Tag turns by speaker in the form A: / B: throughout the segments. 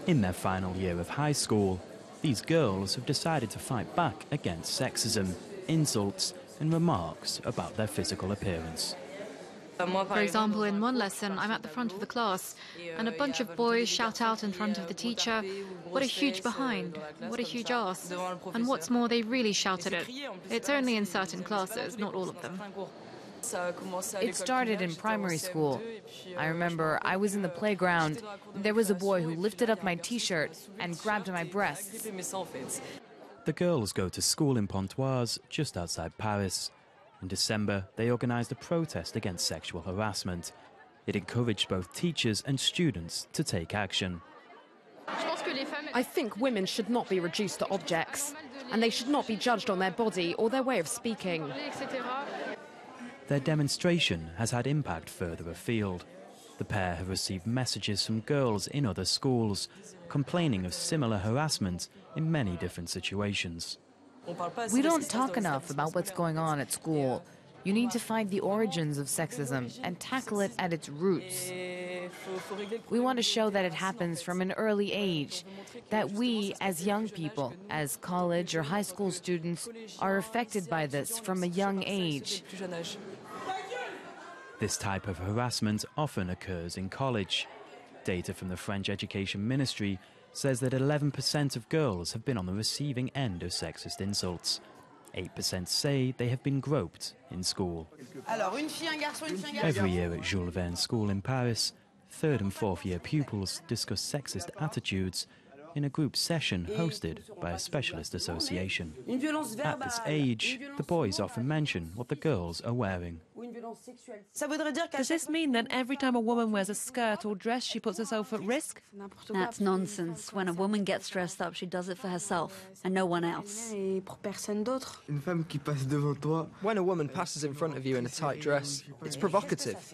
A: In their final year of high school, these girls have decided to fight back against sexism, insults and remarks about their physical appearance.
B: For example, in one lesson, I'm at the front of the class, and a bunch of boys shout out in front of the teacher, "What a huge behind, what a huge ass." And what's more, they really shouted it. It's only in certain classes, not all of them.
C: It started in primary school. I remember I was in the playground. There was a boy who lifted up my t-shirt and grabbed my breasts.
A: The girls go to school in Pontoise, just outside Paris. In December, they organised a protest against sexual harassment. It encouraged both teachers and students to take action.
D: I think women should not be reduced to objects, and they should not be judged on their body or their way of speaking.
A: Their demonstration has had impact further afield. The pair have received messages from girls in other schools complaining of similar harassment in many different situations.
C: We don't talk enough about what's going on at school. You need to find the origins of sexism and tackle it at its roots. We want to show that it happens from an early age, that we, as young people, as college or high school students, are affected by this from a young age.
A: This type of harassment often occurs in college. Data from the French Education Ministry says that 11% of girls have been on the receiving end of sexist insults. 8% say they have been groped in school. Every year at Jules Verne School in Paris, 3rd and 4th year pupils discuss sexist attitudes in a group session hosted by a specialist association. At this age, the boys often mention what the girls are wearing.
E: Does this mean that every time a woman wears a skirt or dress, she puts herself at risk?
F: That's nonsense. When a woman gets dressed up, she does it for herself and no one else.
G: When a woman passes in front of you in a tight dress, it's provocative.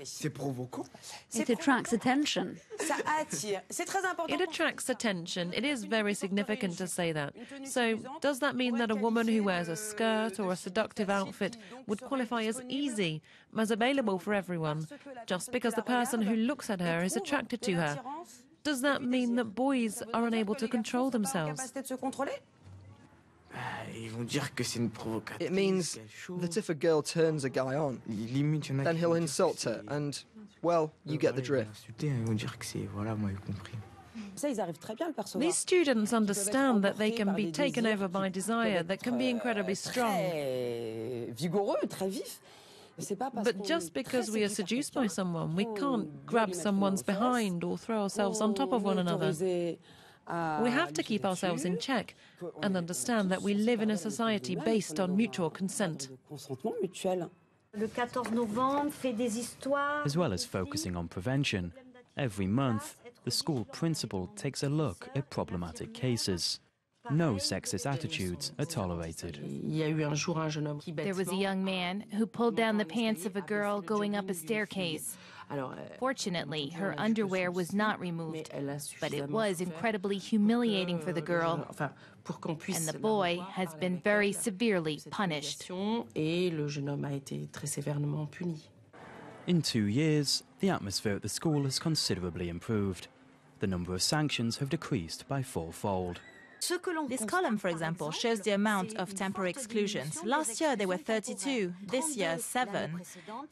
F: It attracts attention.
E: It attracts attention. It is very significant to say that. So, does that mean that a woman who wears a skirt or a seductive outfit would qualify as easy, as available for everyone, just because the person who looks at her is attracted to her? Does that mean that boys are unable to control themselves?
G: It means that if a girl turns a guy on, then he'll insult her and, well, you get the drift.
E: These students understand that they can be taken over by desire that can be incredibly strong. But just because we are seduced by someone, we can't grab someone's behind or throw ourselves on top of one another. We have to keep ourselves in check and understand that we live in a society based on mutual consent.
A: As well as focusing on prevention, every month, the school principal takes a look at problematic cases. No sexist attitudes are tolerated.
C: There was a young man who pulled down the pants of a girl going up a staircase. Fortunately, her underwear was not removed, but it was incredibly humiliating for the girl, and the boy has been very severely punished.
A: In 2 years, the atmosphere at the school has considerably improved. The number of sanctions have decreased by 4-fold.
H: This column, for example, shows the amount of temporary exclusions. Last year there were 32, this year 7.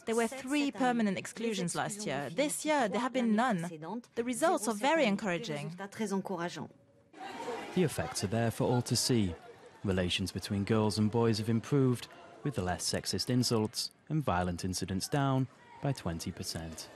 H: There were 3 permanent exclusions last year. This year there have been none. The results are very encouraging.
A: The effects are there for all to see. Relations between girls and boys have improved, with the less sexist insults and violent incidents down by 20%.